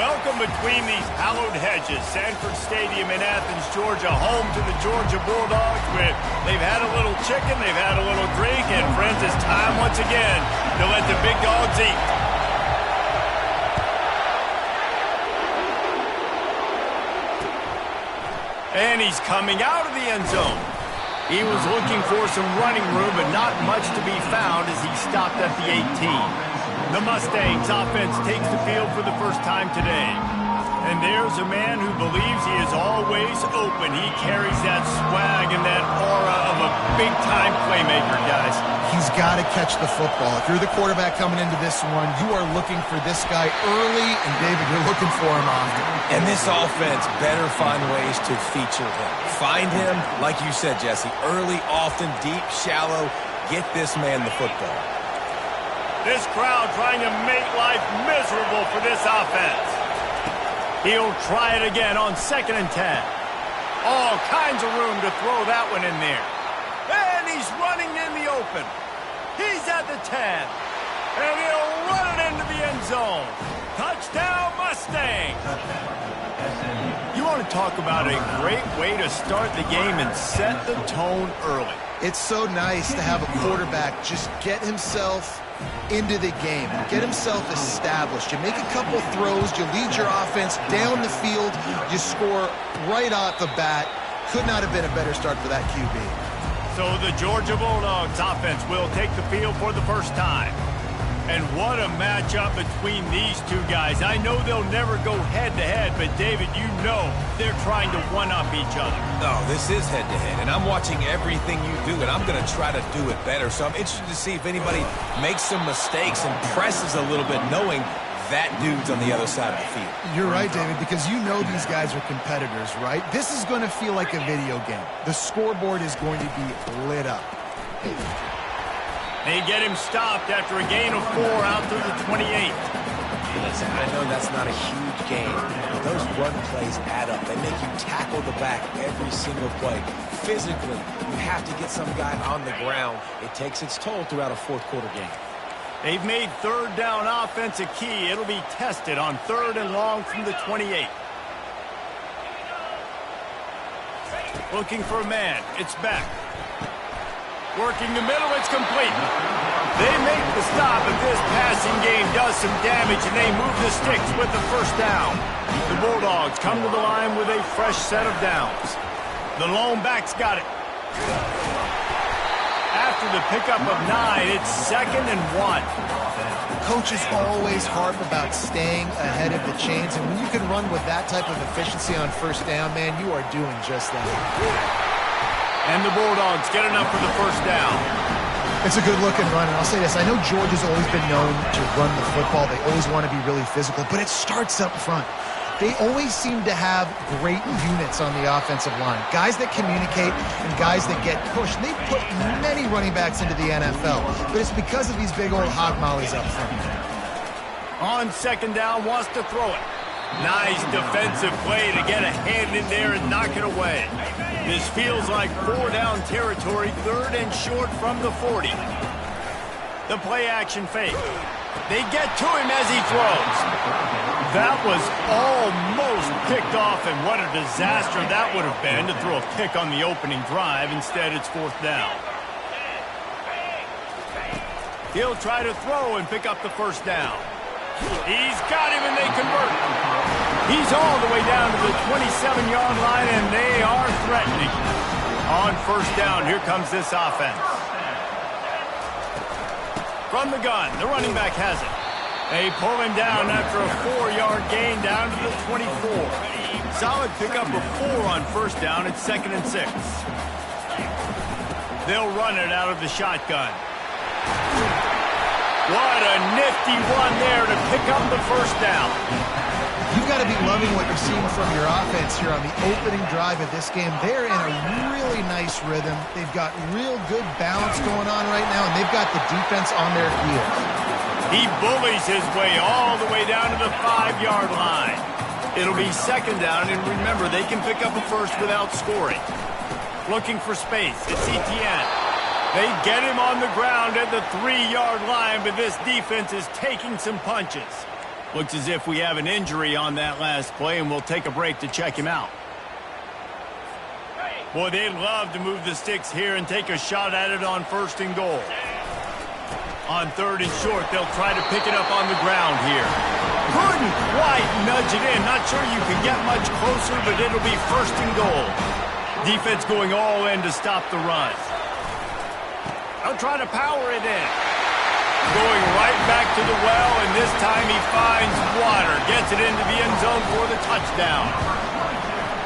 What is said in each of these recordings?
Welcome between these hallowed hedges. Sanford Stadium in Athens, Georgia, home to the Georgia Bulldogs. They've had a little chicken, they've had a little drink, and friends, it's time once again to let the big dogs eat. And he's coming out of the end zone. He was looking for some running room, but not much to be found as he stopped at the 18. The Mustangs offense takes the field for the first time today. And there's a man who believes he is always open. He carries that swag and that aura of a big-time playmaker, guys. He's got to catch the football. If you're the quarterback coming into this one, you are looking for this guy early, and David, you're looking for him often. And this offense better find ways to feature him. Find him, like you said, Jesse, early, often, deep, shallow. Get this man the football. This crowd trying to make life miserable for this offense. He'll try it again on 2nd and 10. All kinds of room to throw that one in there. And he's running in the open. He's at the 10. And he'll run it into the end zone. Touchdown, Mustang! You want to talk about a great way to start the game and set the tone early. It's so nice to have a quarterback just get himself into the game, get himself established. You make a couple throws, you lead your offense down the field, you score right off the bat. Could not have been a better start for that QB. So the Georgia Bulldogs offense will take the field for the first time. And what a matchup between these two guys. I know they'll never go head-to-head, but David, you know they're trying to one-up each other. No, this is head-to-head, and I'm watching everything you do, and I'm going to try to do it better. So I'm interested to see if anybody makes some mistakes and presses a little bit, knowing that dude's on the other side of the field. You're right, David, because you know these guys are competitors, right? This is going to feel like a video game. The scoreboard is going to be lit up. They get him stopped after a gain of 4 out through the 28. Listen, I know that's not a huge game, but those run plays add up. They make you tackle the back every single play. Physically, you have to get some guy on the ground. It takes its toll throughout a fourth-quarter game. They've made 3rd down offense a key. It'll be tested on 3rd and long from the 28. Looking for a man. It's back. Working the middle, it's complete. They make the stop, but this passing game does some damage, and they move the sticks with the first down. The Bulldogs come to the line with a fresh set of downs. The lone back's got it. After the pickup of 9, it's 2nd and 1. Coaches always harp about staying ahead of the chains, and when you can run with that type of efficiency on first down, man, you are doing just that. And the Bulldogs get enough for the first down. It's a good-looking run, and I'll say this. I know Georgia's always been known to run the football. They always want to be really physical, but it starts up front. They always seem to have great units on the offensive line. Guys that communicate and guys that get pushed. They put many running backs into the NFL, but it's because of these big old hog mollies up front. On 2nd down, wants to throw it. Nice defensive play to get a hand in there and knock it away. This feels like 4-down territory, 3rd and short from the 40. The play-action fake. They get to him as he throws. That was almost picked off, and what a disaster that would have been to throw a pick on the opening drive. Instead, it's 4th down. He'll try to throw and pick up the first down. He's got him, and they convert. He's all the way down to the 27-yard line, and they are threatening. On first down, here comes this offense. From the gun, the running back has it. They pull him down after a 4-yard gain down to the 24. Solid pickup of 4 on first down. It's 2nd and 6. They'll run it out of the shotgun. What a nifty run there to pick up the first down. You've got to be loving what you're seeing from your offense here on the opening drive of this game. They're in a really nice rhythm. They've got real good balance going on right now, and they've got the defense on their heels. He bullies his way all the way down to the 5-yard line. It'll be 2nd down, and remember, they can pick up a first without scoring. Looking for space. It's Etienne. They get him on the ground at the 3-yard line, but this defense is taking some punches. Looks as if we have an injury on that last play, and we'll take a break to check him out. Boy, they'd love to move the sticks here and take a shot at it on 1st and goal. On 3rd and short, they'll try to pick it up on the ground here. Couldn't quite nudge it in. Not sure you can get much closer, but it'll be 1st and goal. Defense going all in to stop the run. They'll try to power it in. Going right back to the well, and this time he finds water. Gets it into the end zone for the touchdown.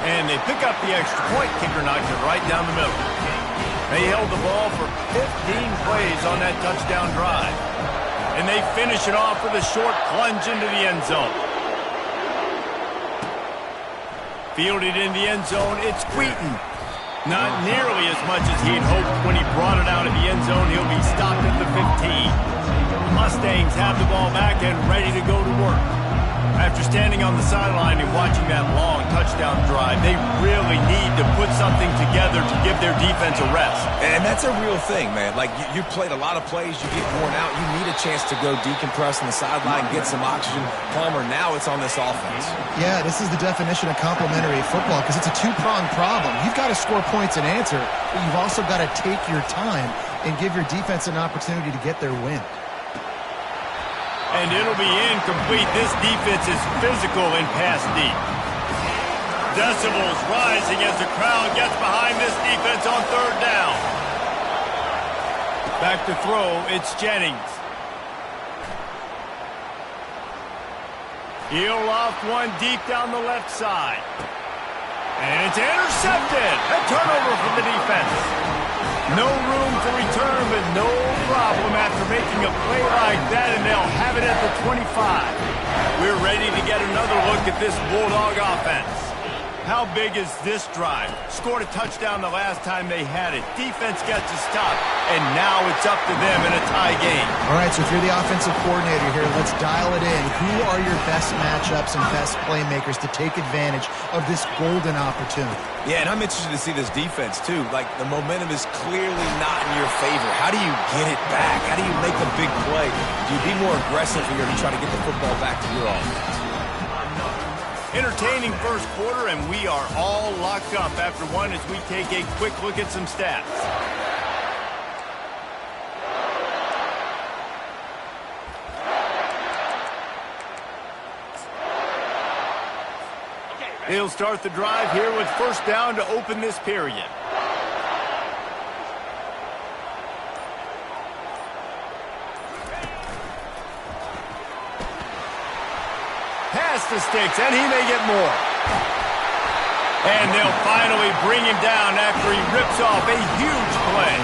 And they pick up the extra point. Kicker knocks it right down the middle. They held the ball for 15 plays on that touchdown drive. And they finish it off with a short plunge into the end zone. Fielded in the end zone, it's Wheaton. Not nearly as much as he'd hoped when he brought it out of the end zone. He'll be stopped at the 15. Mustangs have the ball back and ready to go to work. After standing on the sideline and watching that long touchdown drive, they really need to put something together to give their defense a rest. And that's a real thing, man. Like, you played a lot of plays, you get worn out, you need a chance to go decompress on the sideline, get some oxygen. Palmer, now it's on this offense. Yeah, this is the definition of complementary football because it's a two-pronged problem. You've got to score points and answer, but you've also got to take your time and give your defense an opportunity to get their win. And it'll be incomplete. This defense is physical and pass deep. Decibels rising as the crowd gets behind this defense on 3rd down. Back to throw, it's Jennings. He'll loft one deep down the left side. And it's intercepted. A turnover for the defense. No room for return, but no problem after making a play like that, and they'll have it at the 25. We're ready to get another look at this Bulldog offense. How big is this drive? Scored a touchdown the last time they had it. Defense got to stop, and now it's up to them in a tie game. All right, so if you're the offensive coordinator here, let's dial it in. Who are your best matchups and best playmakers to take advantage of this golden opportunity? Yeah, and I'm interested to see this defense, too. Like, the momentum is clearly not in your favor. How do you get it back? How do you make a big play? Do you be more aggressive here to try to get the football back to your offense? Entertaining first quarter, and we are all locked up after one as we take a quick look at some stats. He'll start the drive here with 1st down to open this period. Past the sticks, and he may get more. And they'll finally bring him down after he rips off a huge play.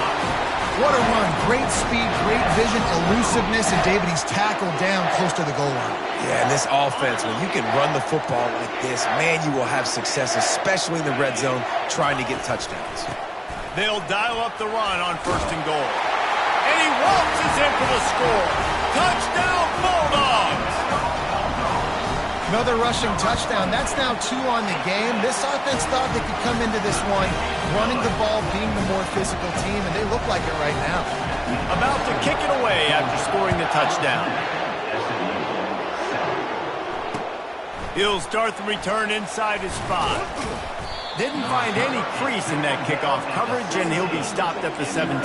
What a run. Great speed, great vision, elusiveness, and David, he's tackled down close to the goal line. Yeah, and this offense, when you can run the football like this, man, you will have success, especially in the red zone, trying to get touchdowns. They'll dial up the run on 1st and goal. And he waltzes in for the score. Touchdown, Bulldogs! Another rushing touchdown. That's now 2 on the game. This offense thought they could come into this one running the ball, being the more physical team, and they look like it right now. About to kick it away after scoring the touchdown. He'll start the return inside his spot. Didn't find any crease in that kickoff coverage, and he'll be stopped at the 17.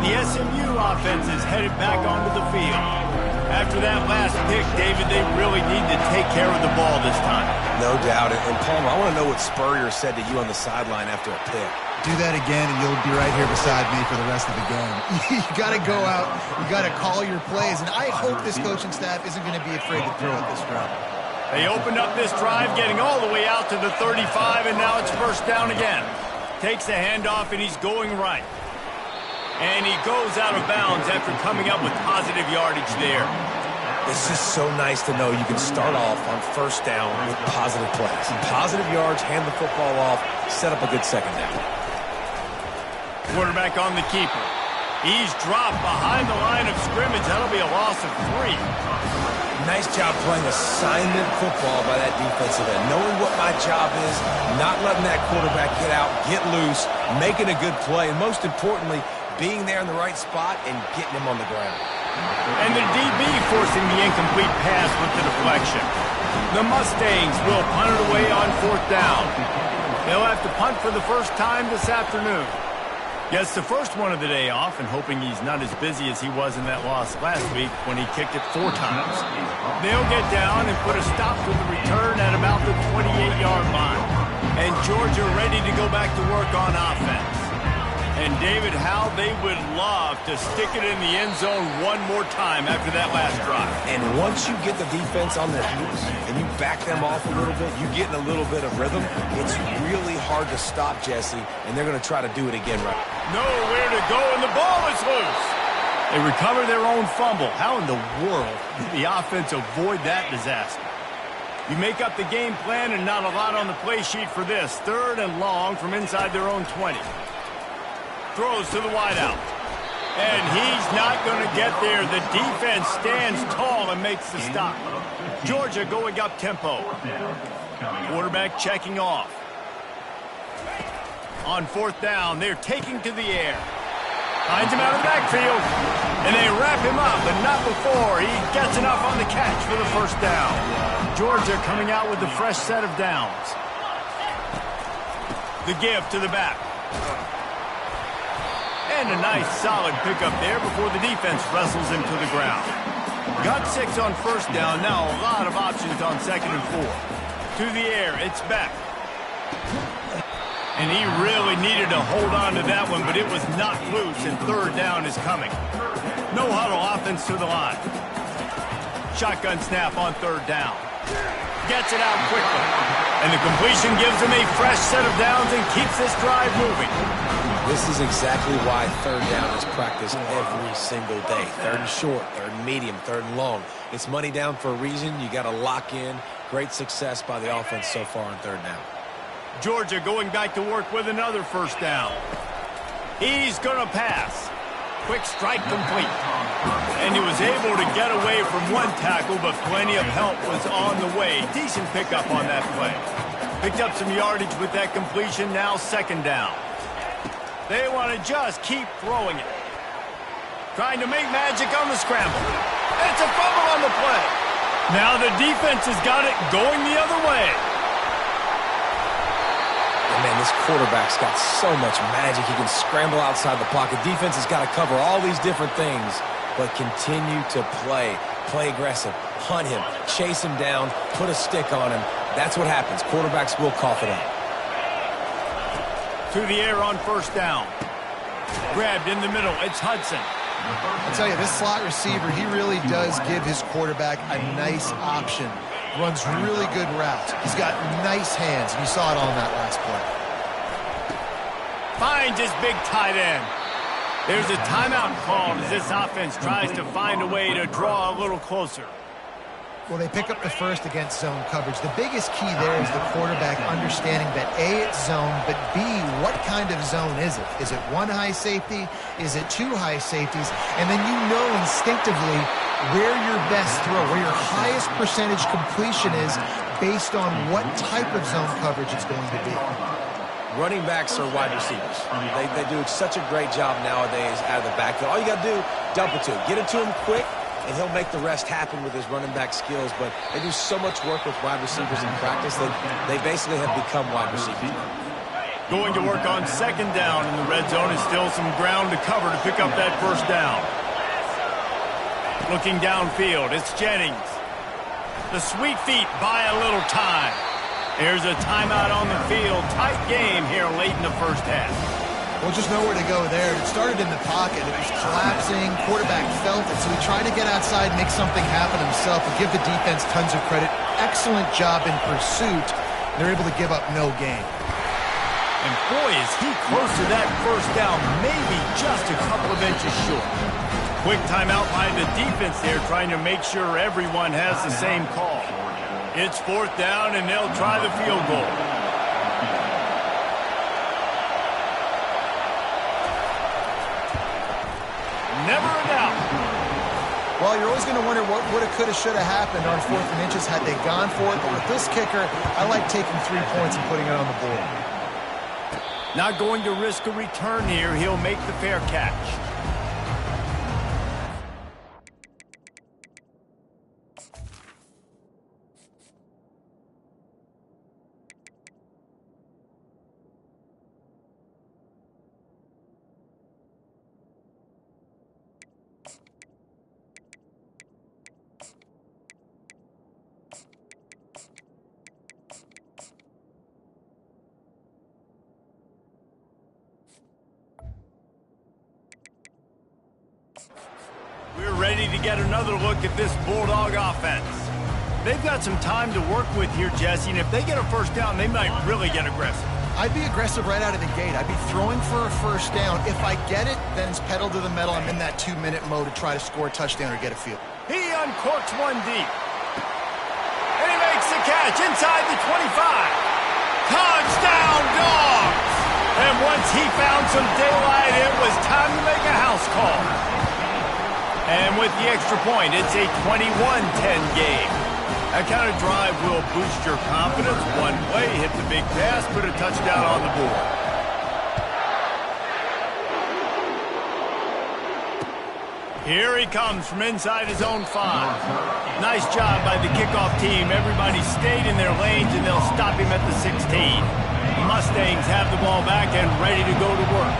The SMU offense is headed back onto the field. After that last pick, David, they really need to take care of the ball this time. No doubt. And Palmer, I want to know what Spurrier said to you on the sideline after a pick. Do that again, and you'll be right here beside me for the rest of the game. You got to go out. You got to call your plays, and I hope this coaching staff isn't going to be afraid to throw it this round. They opened up this drive, getting all the way out to the 35, and now it's 1st down again. Takes the handoff, and he's going right. And he goes out of bounds after coming up with positive yardage there. It's just so nice to know you can start off on 1st down with positive plays. Positive yards, hand the football off, set up a good 2nd down. Quarterback on the keeper. He's dropped behind the line of scrimmage. That'll be a loss of 3. Nice job playing assignment football by that defensive end. Knowing what my job is, not letting that quarterback get out, get loose, making a good play, and most importantly, being there in the right spot and getting him on the ground. And the DB forcing the incomplete pass with the deflection. The Mustangs will punt it away on 4th down. They'll have to punt for the first time this afternoon. Gets the first one of the day off and hoping he's not as busy as he was in that loss last week when he kicked it 4 times. They'll get down and put a stop to the return at about the 28-yard line. And Georgia ready to go back to work on offense. And David, how they would love to stick it in the end zone one more time after that last drive. And once you get the defense on their heels and you back them off a little bit, you get in a little bit of rhythm, it's really hard to stop, Jesse, and they're going to try to do it again right. Nowhere to go, and the ball is loose. They recover their own fumble. How in the world did the offense avoid that disaster? You make up the game plan and not a lot on the play sheet for this. 3rd and long from inside their own 20. Throws to the wideout. And he's not going to get there. The defense stands tall and makes the stop. Georgia going up tempo. Quarterback checking off. On 4th down, they're taking to the air. Finds him out of the backfield. And they wrap him up, but not before he gets enough on the catch for the first down. Georgia coming out with a fresh set of downs. The give to the back. And a nice solid pickup there before the defense wrestles him to the ground. Got 6 on 1st down. Now a lot of options on 2nd and 4. To the air, it's back. And he really needed to hold on to that one, but it was knocked loose, and 3rd down is coming. No huddle offense to the line. Shotgun snap on 3rd down. Gets it out quickly. And the completion gives him a fresh set of downs and keeps this drive moving. This is exactly why 3rd down is practiced every single day. 3rd and short, 3rd and medium, 3rd and long. It's money down for a reason. You got to lock in. Great success by the offense so far on 3rd down. Georgia going back to work with another 1st down. He's going to pass. Quick strike complete. And he was able to get away from one tackle, but plenty of help was on the way. Decent pickup on that play. Picked up some yardage with that completion. Now 2nd down. They want to just keep throwing it. Trying to make magic on the scramble. It's a fumble on the play. Now the defense has got it going the other way. And man, this quarterback's got so much magic. He can scramble outside the pocket. Defense has got to cover all these different things, but continue to play. Play aggressive. Hunt him. Chase him down. Put a stick on him. That's what happens. Quarterbacks will cough it up. To the air on 1st down. Grabbed in the middle. It's Hudson. I'll tell you, this slot receiver, he really does give his quarterback a nice option. Runs really good routes. He's got nice hands, and you saw it on that last play. Finds his big tight end. There's a timeout called as this offense tries to find a way to draw a little closer. Well, they pick up the first against zone coverage. The biggest key there is the quarterback understanding that A, it's zone, but B, what kind of zone is it? Is it 1 high safety? Is it 2 high safeties? And then you know instinctively where your best throw, where your highest percentage completion is based on what type of zone coverage it's going to be. Running backs are wide receivers. They do such a great job nowadays out of the backfield. All you got to do, dump it to him. Get it to him quick, and he'll make the rest happen with his running back skills. But they do so much work with wide receivers in practice that they basically have become wide receivers. Going to work on 2nd down in the red zone is still some ground to cover to pick up that 1st down. Looking downfield, it's Jennings. The sweet feet buy a little time. There's a timeout on the field. Tight game here late in the 1st half. Well, just nowhere to go there. It started in the pocket. It was collapsing. Quarterback felt it, so he tried to get outside, make something happen himself, and give the defense tons of credit. Excellent job in pursuit. They're able to give up no gain. And boy, is he close to that 1st down, maybe just a couple of inches short. Quick timeout by the defense there, trying to make sure everyone has the same call. It's 4th down, and they'll try the field goal. Never a doubt. Well, you're always going to wonder what woulda, coulda, shoulda happened on 4th and inches had they gone for it. But with this kicker, I like taking 3 points and putting it on the board. Not going to risk a return here. He'll make the fair catch. We're ready to get another look at this Bulldog offense. They've got some time to work with here, Jesse, and if they get a first down, they might really get aggressive. I'd be aggressive right out of the gate. I'd be throwing for a first down. If I get it, then it's pedal to the metal. I'm in that 2-minute mode to try to score a touchdown or get a field. He uncorks one deep. And he makes the catch inside the 25. Touchdown, Dogs! And once he found some daylight, it was time to make a house call. And with the extra point, it's a 21-10 game. That kind of drive will boost your confidence. One play, hit the big pass, put a touchdown on the board. Here he comes from inside his own 5. Nice job by the kickoff team. Everybody stayed in their lanes, and they'll stop him at the 16. The Mustangs have the ball back and ready to go to work.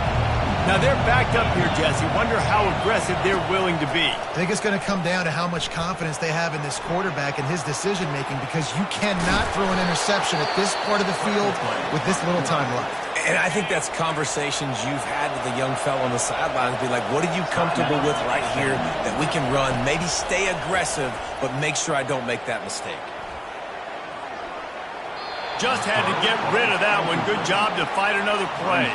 Now they're backed up here, Jesse. Wonder how aggressive they're willing to be. I think it's going to come down to how much confidence they have in this quarterback and his decision-making, because you cannot throw an interception at this part of the field with this little time left. And I think that's conversations you've had with the young fellow on the sidelines. Be like, what are you comfortable with right here that we can run? Maybe stay aggressive, but make sure I don't make that mistake. Just had to get rid of that one. Good job to fight another play.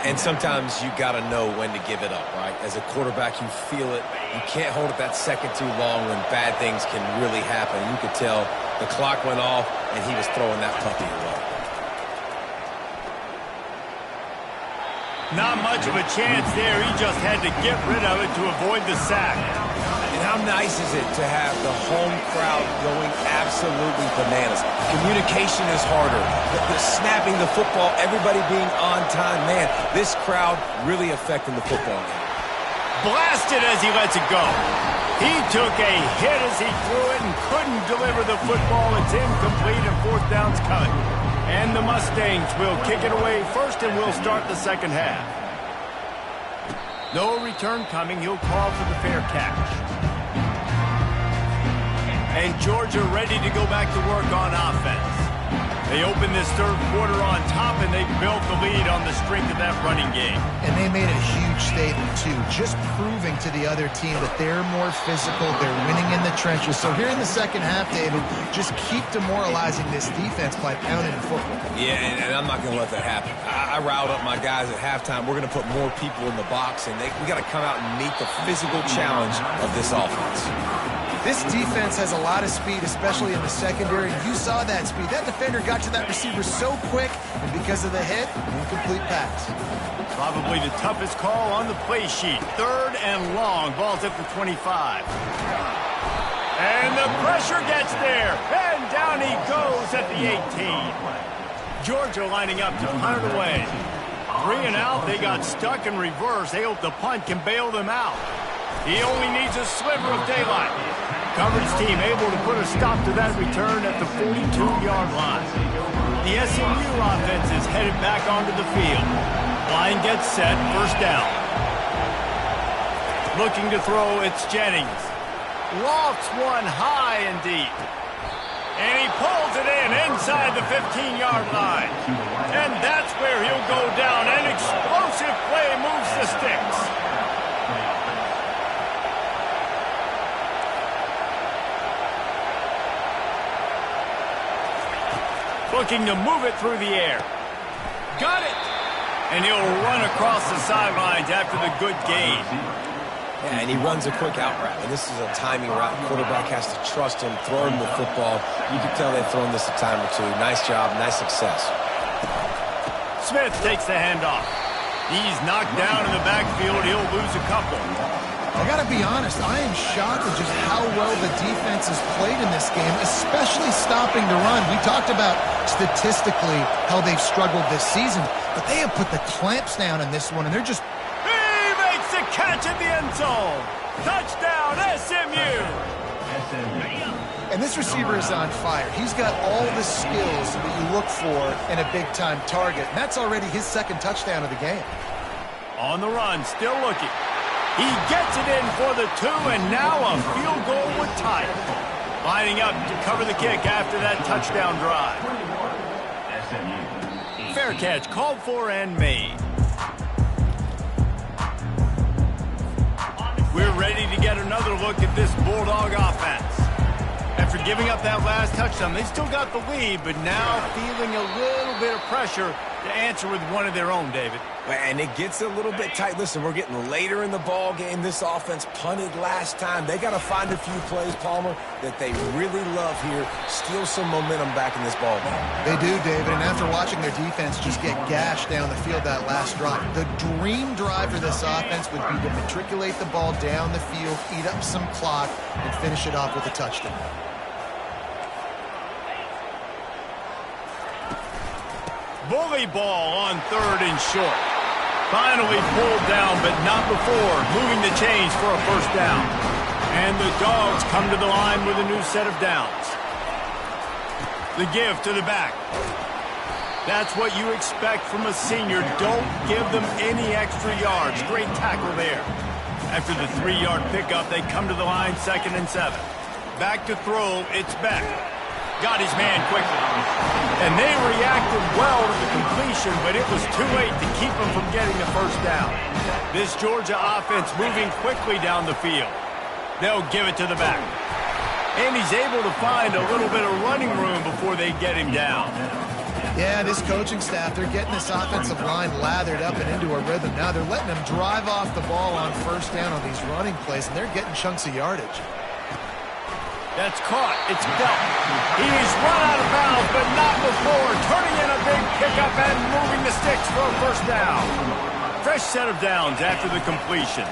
And sometimes you got to know when to give it up, right? As a quarterback, you feel it. You can't hold it that second too long when bad things can really happen. You could tell the clock went off, and he was throwing that puppy away. Not much of a chance there. He just had to get rid of it to avoid the sack. And how nice is it to have the home crowd going absolutely bananas? Communication is harder. The snapping the football, everybody being on time. Man, this crowd really affecting the football game. Blasted as he lets it go. He took a hit as he threw it and couldn't deliver the football. It's incomplete and fourth down's coming. And the Mustangs will kick it away first, and we'll start the second half. No return coming. He'll call for the fair catch. And Georgia ready to go back to work on offense. They opened this third quarter on top, and they built the lead on the strength of that running game. And they made a huge statement, too, just proving to the other team that they're more physical, they're winning in the trenches. So here in the second half, David, just keep demoralizing this defense by pounding the football. Yeah, and I'm not going to let that happen. I riled up my guys at halftime. We're going to put more people in the box, and we got to come out and meet the physical challenge of this offense. This defense has a lot of speed, especially in the secondary. You saw that speed. That defender got to that receiver so quick, and because of the hit, incomplete pass. Probably the toughest call on the play sheet. Third and long. Ball's at the 25. And the pressure gets there. And down he goes at the 18. Georgia lining up to punt it away. 3 and out. They got stuck in reverse. They hope the punt can bail them out. He only needs a sliver of daylight. Coverage team able to put a stop to that return at the 42-yard line. The SMU offense is headed back onto the field. Line gets set, first down. Looking to throw, it's Jennings. Lofts one high and deep. And he pulls it in inside the 15-yard line. And that's where he'll go down. An explosive play moves the sticks. Looking to move it through the air. Got it! And he'll run across the sidelines after the good gain. Yeah, and he runs a quick out route. And this is a timing route. The quarterback has to trust him, throw him the football. You can tell they've thrown this a time or two. Nice job, nice success. Smith takes the handoff. He's knocked down in the backfield. He'll lose a couple. I got to be honest, I am shocked at just how well the defense has played in this game, especially stopping the run. We talked about statistically how they've struggled this season, but they have put the clamps down in this one, and they're just... He makes the catch at the end zone. Touchdown, SMU. And this receiver is on fire. He's got all the skills that you look for in a big-time target, and that's already his second touchdown of the game. On the run, still looking. He gets it in for the 2, and now a field goal would tie it. Lining up to cover the kick after that touchdown drive. Fair catch called for and made. another look at this Bulldog offense. After giving up that last touchdown, they still got the lead, but now feeling a little bit of pressure to answer with one of their own, David. And it gets a little bit tight. Listen, we're getting later in the ball game. This offense punted last time. They got to find a few plays, Palmer, that they really love here. Steal some momentum back in this ball game. They do, David, and after watching their defense just get gashed down the field that last drive, the dream drive for this offense would be to matriculate the ball down the field, eat up some clock, and finish it off with a touchdown. Bully ball on 3rd and short. Finally pulled down, but not before moving the chains for a first down. And the Dogs come to the line with a new set of downs. The give to the back. That's what you expect from a senior. Don't give them any extra yards. Great tackle there. After the 3-yard pickup, they come to the line 2nd and 7. Back to throw, it's Beck. Got his man quickly. And they reacted well to the completion, but it was too late to keep them from getting the first down. This Georgia offense moving quickly down the field. They'll give it to the back. And he's able to find a little bit of running room before they get him down. Yeah, this coaching staff, they're getting this offensive line lathered up and into a rhythm. Now they're letting them drive off the ball on first down on these running plays, and they're getting chunks of yardage. That's caught. It's Belt. He's run out of bounds, but not before. Turning in a big pickup and moving the sticks for a first down. Fresh set of downs after the completion.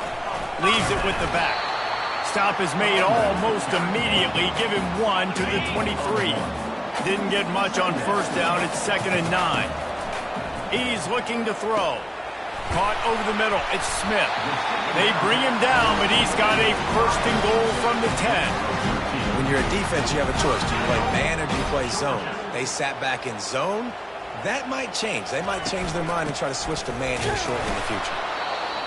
Leaves it with the back. Stop is made almost immediately. Give him 1 to the 23. Didn't get much on first down. It's 2nd and 9. He's looking to throw. Caught over the middle. It's Smith. They bring him down, but he's got a 1st and goal from the 10. When you're a defense, you have a choice. Do you play man or do you play zone? They sat back in zone. That might change. They might change their mind and try to switch to man here shortly in the future.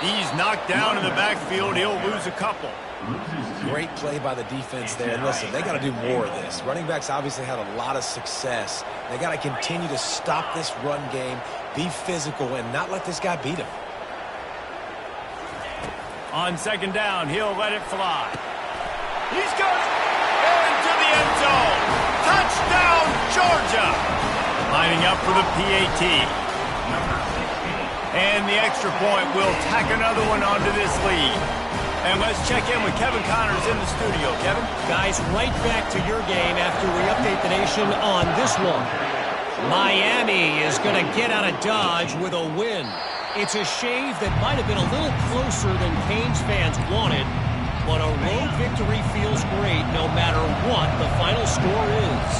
He's knocked down in the backfield. He'll lose a couple. Great play by the defense there. And listen, they got to do more of this. Running backs obviously had a lot of success. They got to continue to stop this run game, be physical, and not let this guy beat him. On 2nd down, he'll let it fly. He's got it into the end zone. Touchdown, Georgia. Lining up for the PAT. And the extra point will tack another one onto this lead. And let's check in with Kevin Connors in the studio. Kevin? Guys, right back to your game after we update the nation on this one. Miami is going to get out of Dodge with a win. It's a shave that might have been a little closer than Canes fans wanted, but a road victory feels great no matter what the final score is.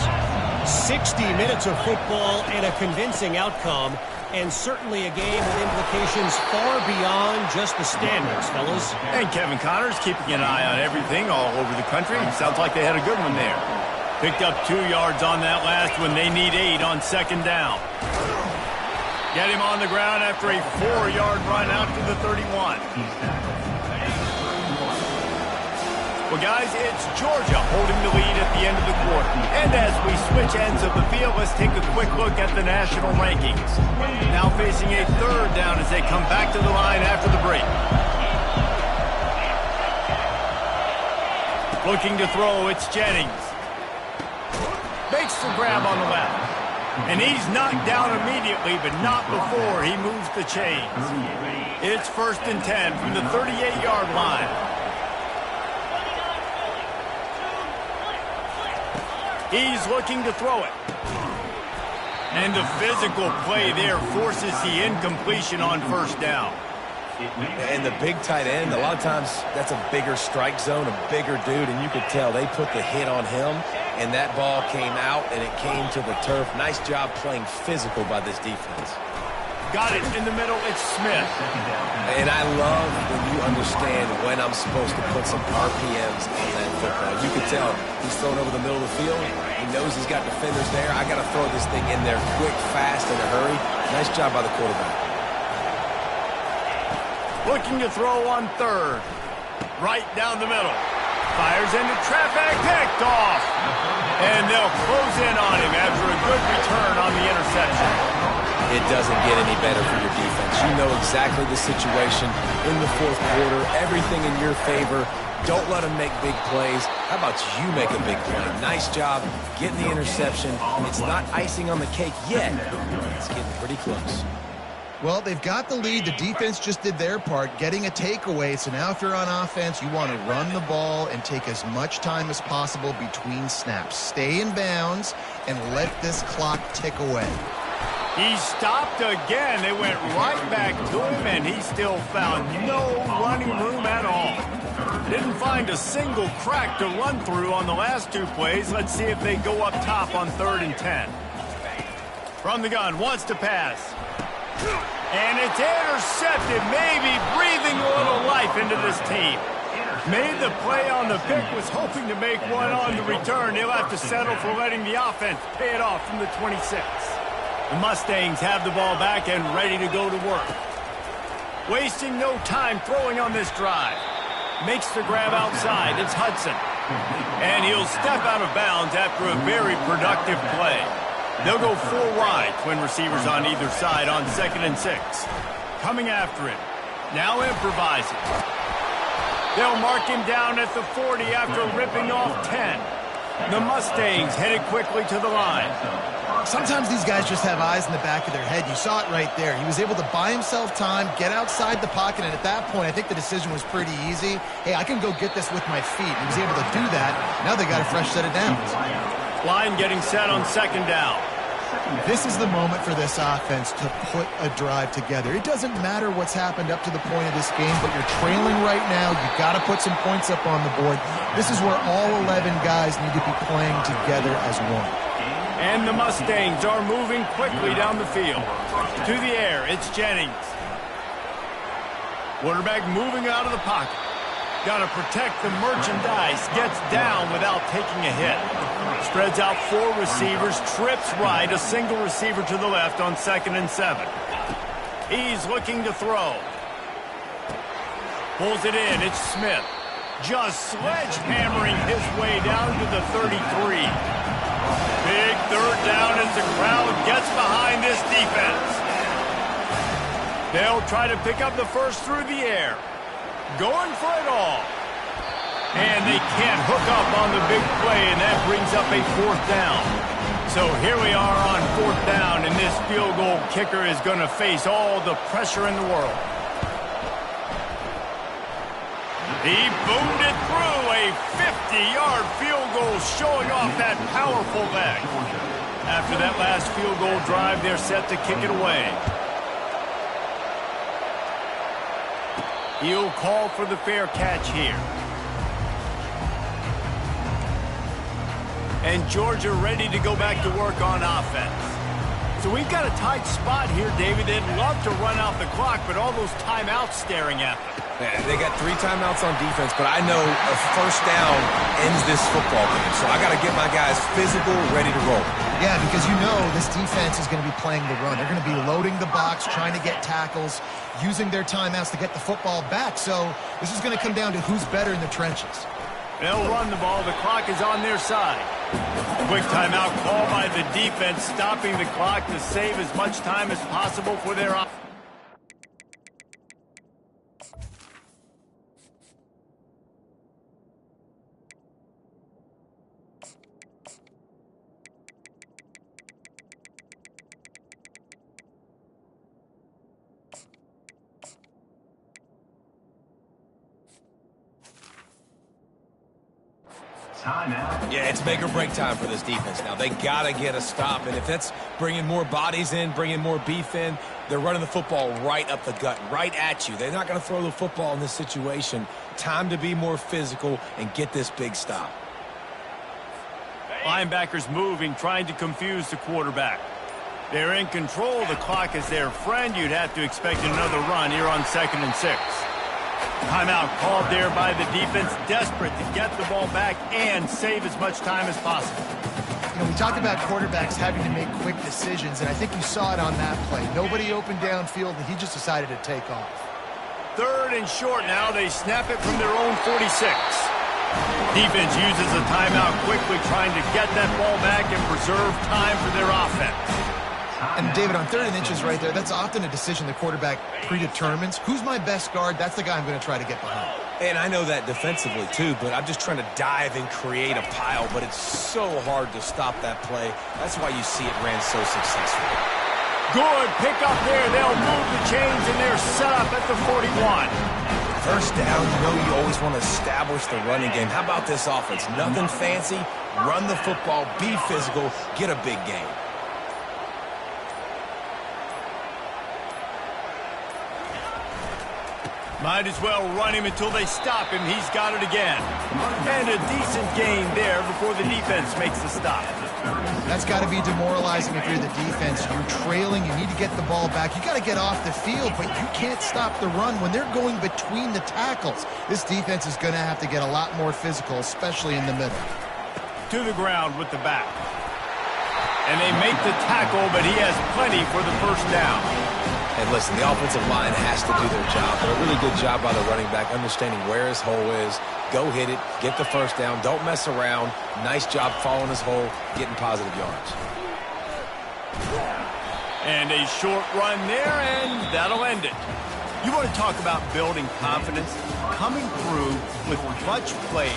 60 minutes of football and a convincing outcome, and certainly a game with implications far beyond just the standings, fellas. And Kevin Connors keeping an eye on everything all over the country. Sounds like they had a good one there. Picked up 2 yards on that last one. They need 8 on 2nd down. Get him on the ground after a 4-yard run out to the 31. Well, guys, it's Georgia holding the lead at the end of the quarter. And as we switch ends of the field, let's take a quick look at the national rankings. Now facing a 3rd down as they come back to the line after the break. Looking to throw, it's Jennings. Makes the grab on the left. And he's knocked down immediately, but not before he moves the chains. It's 1st and 10 from the 38-yard line. He's looking to throw it. And the physical play there forces the incompletion on first down. And the big tight end, a lot of times that's a bigger strike zone, a bigger dude, and you could tell they put the hit on him, and that ball came out, and it came to the turf. Nice job playing physical by this defense. Got it in the middle, it's Smith. And I love when you understand when I'm supposed to put some RPMs on that football. You can tell he's throwing over the middle of the field. He knows he's got defenders there. I got to throw this thing in there quick, fast, in a hurry. Nice job by the quarterback. Looking to throw on 3rd. Right down the middle. Fires into traffic, picked off. And they'll close in on him after a good return on the interception. It doesn't get any better for your defense. You know exactly the situation in the 4th quarter. Everything in your favor. Don't let them make big plays. How about you make a big play? Nice job getting the interception. It's not icing on the cake yet. It's getting pretty close. Well, they've got the lead. The defense just did their part, getting a takeaway. So now if you're on offense, you want to run the ball and take as much time as possible between snaps. Stay in bounds and let this clock tick away. He stopped again. They went right back to him, and he still found no running room at all. Didn't find a single crack to run through on the last two plays. Let's see if they go up top on 3rd and 10. From the gun, wants to pass. And it's intercepted, maybe breathing a little life into this team. Made the play on the pick, was hoping to make one on the return. He'll have to settle for letting the offense pay it off from the 26. The Mustangs have the ball back and ready to go to work. Wasting no time throwing on this drive. Makes the grab outside. It's Hudson. And he'll step out of bounds after a very productive play. They'll go 4 wide, twin receivers on either side on 2nd and 6. Coming after him. Now improvising. They'll mark him down at the 40 after ripping off 10. The Mustangs headed quickly to the line. Sometimes these guys just have eyes in the back of their head. You saw it right there. He was able to buy himself time, get outside the pocket, and at that point, I think the decision was pretty easy. Hey, I can go get this with my feet. He was able to do that. Now they got a fresh set of downs. Line getting set on 2nd down. This is the moment for this offense to put a drive together. It doesn't matter what's happened up to the point of this game, but you're trailing right now. You've got to put some points up on the board. This is where all 11 guys need to be playing together as one. And the Mustangs are moving quickly down the field. To the air, it's Jennings. Quarterback moving out of the pocket. Got to protect the merchandise. Gets down without taking a hit. Spreads out 4 receivers. Trips right. A single receiver to the left on 2nd and 7. He's looking to throw. Pulls it in. It's Smith. Just sledgehammering his way down to the 33. Big 3rd down as the crowd gets behind this defense. They'll try to pick up the first through the air. Going for it all. And they can't hook up on the big play, and that brings up a 4th down. So here we are on 4th down, and this field goal kicker is going to face all the pressure in the world. He boomed it through, a 50-yard field goal showing off that powerful leg. After that last field goal drive, they're set to kick it away. He'll call for the fair catch here. And Georgia ready to go back to work on offense. So we've got a tight spot here, David. They'd love to run out the clock, but all those timeouts staring at them. They got 3 timeouts on defense, but I know a first down ends this football game. So I got to get my guys physical, ready to roll. Yeah, because you know this defense is going to be playing the run. They're going to be loading the box, trying to get tackles, using their timeouts to get the football back. So this is going to come down to who's better in the trenches. They'll run the ball. The clock is on their side. Quick timeout call by the defense, stopping the clock to save as much time as possible for their offense. Yeah, it's make or break time for this defense now. They got to get a stop, and if that's bringing more bodies in, bringing more beef in, they're running the football right up the gut, right at you. They're not going to throw the football in this situation. Time to be more physical and get this big stop. Linebackers moving, trying to confuse the quarterback. They're in control. The clock is their friend. You'd have to expect another run here on 2nd and 6. Timeout called there by the defense, desperate to get the ball back and save as much time as possible. You know, we talk about quarterbacks having to make quick decisions, and I think you saw it on that play. Nobody opened downfield, and he just decided to take off. 3rd and short now. They snap it from their own 46. Defense uses a timeout quickly, trying to get that ball back and preserve time for their offense. And David, on 3rd and inches right there, that's often a decision the quarterback predetermines. Who's my best guard? That's the guy I'm going to try to get behind. And I know that defensively, too, but I'm just trying to dive and create a pile, but it's so hard to stop that play. That's why you see it ran so successfully. Good pick up there. They'll move the chains, and they're set up at the 41. First down, you know you always want to establish the running game. How about this offense? Nothing fancy. Run the football, be physical, get a big gain. Might as well run him until they stop him. He's got it again. And a decent gain there before the defense makes the stop. That's got to be demoralizing if you're the defense. You're trailing. You need to get the ball back. You got to get off the field, but you can't stop the run when they're going between the tackles. This defense is going to have to get a lot more physical, especially in the middle. To the ground with the back. And they make the tackle, but he has plenty for the first down. And listen, the offensive line has to do their job, but a really good job by the running back understanding where his hole is. Go hit it, get the first down, don't mess around. Nice job following his hole, getting positive yards. And a short run there, and that'll end it. You want to talk about building confidence? Coming through with clutch plays,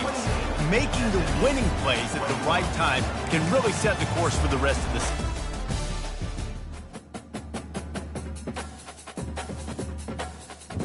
making the winning plays at the right time can really set the course for the rest of the season.